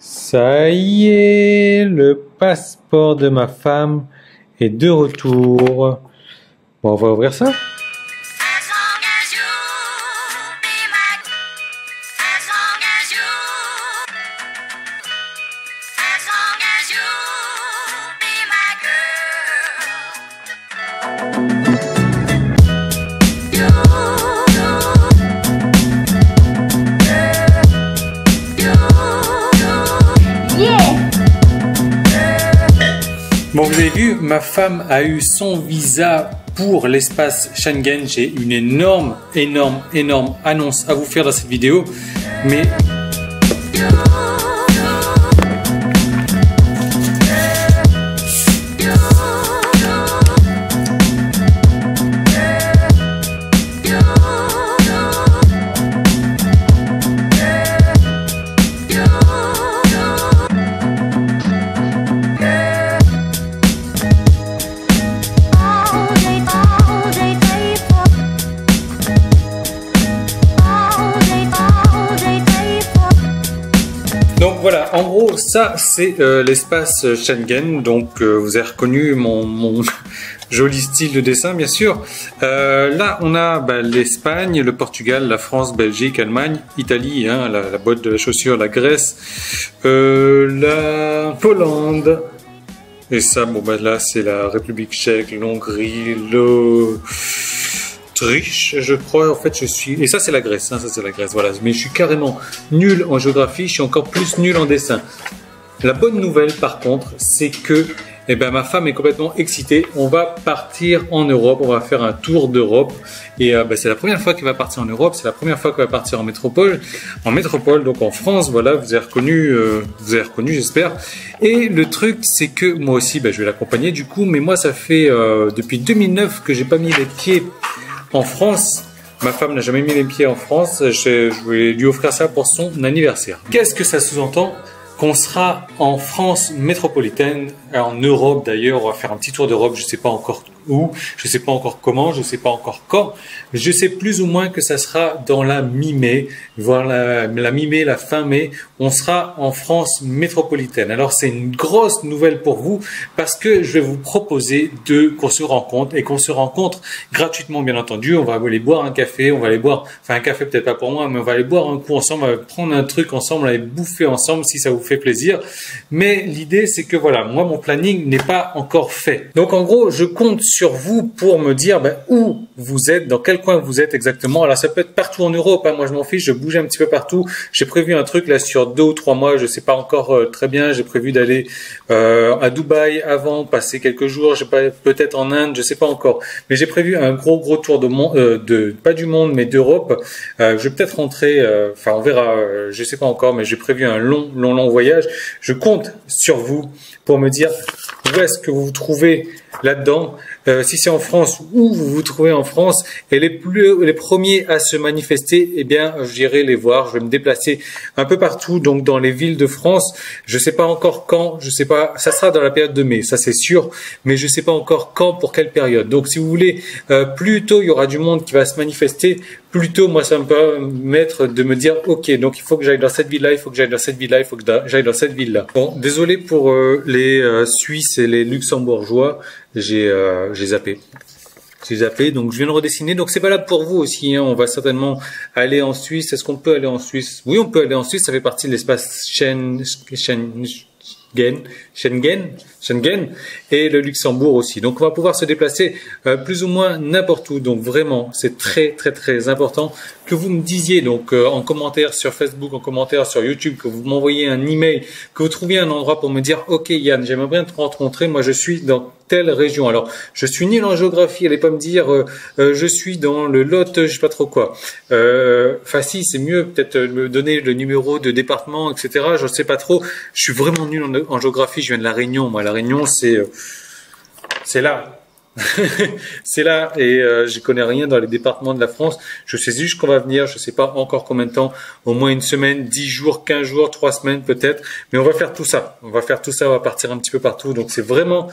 Ça y est, le passeport de ma femme est de retour. Bon, on va ouvrir ça. Bon, vous avez vu, ma femme a eu son visa pour l'espace Schengen. J'ai une énorme annonce à vous faire dans cette vidéo. Mais donc voilà, en gros, ça c'est l'espace Schengen. Donc vous avez reconnu mon joli style de dessin, bien sûr. Là, on a l'Espagne, le Portugal, la France, Belgique, Allemagne, Italie, hein, la boîte de la chaussure, la Grèce, la Hollande. Et ça, bon là c'est la République tchèque, l'Hongrie, l'Autriche, je crois. En fait, je suis... Et ça, c'est la Grèce. Hein, ça, c'est la Grèce. Voilà. Mais je suis carrément nul en géographie. Je suis encore plus nul en dessin. La bonne nouvelle, par contre, c'est que ma femme est complètement excitée. On va partir en Europe. On va faire un tour d'Europe. Et c'est la première fois qu'elle va partir en Europe. C'est la première fois qu'elle va partir en métropole. En métropole, donc en France. Voilà, vous avez reconnu, j'espère. Et le truc, c'est que moi aussi, je vais l'accompagner du coup. Mais moi, ça fait depuis 2009 que j'ai pas mis les pieds en France. Ma femme n'a jamais mis les pieds en France. Je vais lui offrir ça pour son anniversaire. Qu'est-ce que ça sous-entend? Qu'on sera en France métropolitaine, en Europe d'ailleurs. On va faire un petit tour d'Europe. Je ne sais pas encore où, je ne sais pas encore comment, je ne sais pas encore quand. Mais je sais plus ou moins que ça sera dans la mi-mai, voire la mi-mai, la fin mai. On sera en France métropolitaine. Alors c'est une grosse nouvelle pour vous parce que je vais vous proposer qu'on se rencontre et qu'on se rencontre gratuitement, bien entendu. On va aller boire un café, on va aller boire, enfin un café peut-être pas pour moi, mais on va aller boire un coup ensemble, on va prendre un truc ensemble, on va aller bouffer ensemble si ça vous fait plaisir. Mais l'idée c'est que voilà, moi mon planning n'est pas encore fait. Donc en gros, je compte sur vous pour me dire où vous êtes, dans quel coin vous êtes exactement. Alors ça peut être partout en Europe, hein. Moi je m'en fiche, je bouge un petit peu partout. J'ai prévu un truc là sur 2 ou 3 mois, je sais pas encore très bien. J'ai prévu d'aller à Dubaï avant, passer quelques jours, je sais pas, peut-être en Inde, je sais pas encore. Mais j'ai prévu un gros tour de monde, pas du monde mais d'Europe. Je vais peut-être rentrer, enfin on verra, je sais pas encore, mais j'ai prévu un long voyage. Je compte sur vous pour me dire où est-ce que vous vous trouvez là-dedans. Si c'est en France, où vous vous trouvez en France, et les premiers à se manifester, j'irai les voir. Je vais me déplacer un peu partout, donc dans les villes de France. Je sais pas encore quand, je sais pas, ça sera dans la période de mai, ça c'est sûr, mais je sais pas encore quand, pour quelle période. Donc si vous voulez, plus tôt il y aura du monde qui va se manifester, plus tôt moi ça me permettre de me dire ok, donc il faut que j'aille dans cette ville-là, il faut que j'aille dans cette ville-là, il faut que j'aille dans cette ville-là. Bon, désolé pour les Suisses et les Luxembourgeois. J'ai zappé. J'ai zappé, donc je viens de redessiner. Donc c'est valable pour vous aussi, hein. On va certainement aller en Suisse. Est-ce qu'on peut aller en Suisse? Oui, on peut aller en Suisse. Ça fait partie de l'espace Schengen et le Luxembourg aussi. Donc on va pouvoir se déplacer plus ou moins n'importe où. Donc vraiment, c'est très important que vous me disiez donc en commentaire sur Facebook, en commentaire sur YouTube, que vous m'envoyiez un email, que vous trouviez un endroit pour me dire ok Yann, j'aimerais bien te rencontrer. Moi je suis dans telle région. Alors je suis nul en géographie. Allez pas me dire je suis dans le Lot, je sais pas trop quoi. Enfin si, c'est mieux peut-être me donner le numéro de département, etc. Je sais pas trop. Je suis vraiment nul en géographie. Je viens de la Réunion. Moi la Réunion c'est là. C'est là et je connais rien dans les départements de la France. Je sais juste qu'on va venir, je sais pas encore combien de temps, au moins une semaine, 10 jours, 15 jours, 3 semaines peut-être, mais on va faire tout ça. On va partir un petit peu partout. Donc c'est vraiment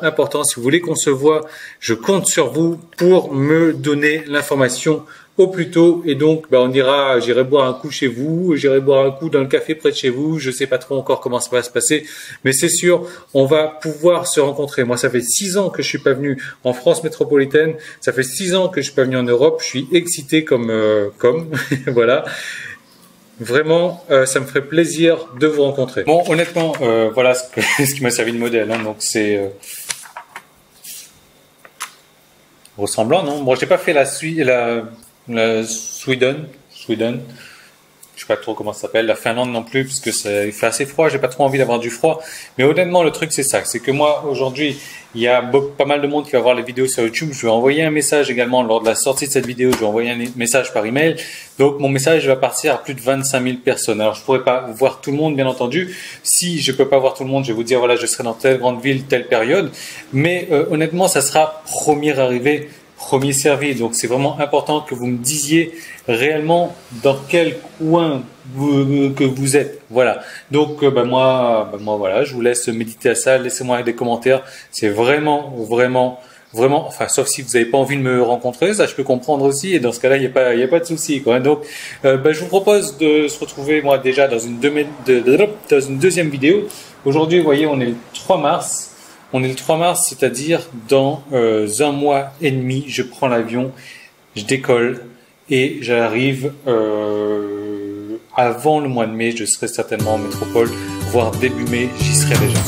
important. Si vous voulez qu'on se voit, je compte sur vous pour me donner l'information au plus tôt. Et donc, j'irai boire un coup chez vous, j'irai boire un coup dans le café près de chez vous. Je sais pas trop encore comment ça va se passer, mais c'est sûr, on va pouvoir se rencontrer. Moi, ça fait 6 ans que je suis pas venu en France métropolitaine. Ça fait 6 ans que je suis pas venu en Europe. Je suis excité comme voilà. Vraiment, ça me ferait plaisir de vous rencontrer. Bon, honnêtement, voilà ce qui m'a servi de modèle. Hein. Donc c'est ressemblant, non? Bon, j'ai pas fait la Sweden. Je sais pas trop comment ça s'appelle, la Finlande non plus, parce que il fait assez froid, j'ai pas trop envie d'avoir du froid. Mais honnêtement, le truc c'est ça, c'est que moi aujourd'hui, il y a pas mal de monde qui va voir les vidéos sur YouTube. Je vais envoyer un message également lors de la sortie de cette vidéo. Je vais envoyer un message par email. Donc mon message va partir à plus de 25 000 personnes. Alors je pourrais pas voir tout le monde, bien entendu. Si je peux pas voir tout le monde, je vais vous dire voilà, je serai dans telle grande ville, telle période. Mais honnêtement, ça sera premier arrivé, premier servi. Donc c'est vraiment important que vous me disiez réellement dans quel coin que vous êtes. Voilà. Donc moi voilà, je vous laisse méditer à ça. Laissez-moi des commentaires. C'est vraiment, enfin sauf si vous n'avez pas envie de me rencontrer, ça je peux comprendre aussi. Et dans ce cas-là, il y a pas de souci, quoi. Donc je vous propose de se retrouver moi déjà dans une deuxième vidéo. Aujourd'hui, vous voyez, on est le 3 mars. On est le 3 mars, c'est-à-dire dans 1 mois et demi, je prends l'avion, je décolle et j'arrive avant le mois de mai, je serai certainement en métropole, voire début mai, j'y serai déjà.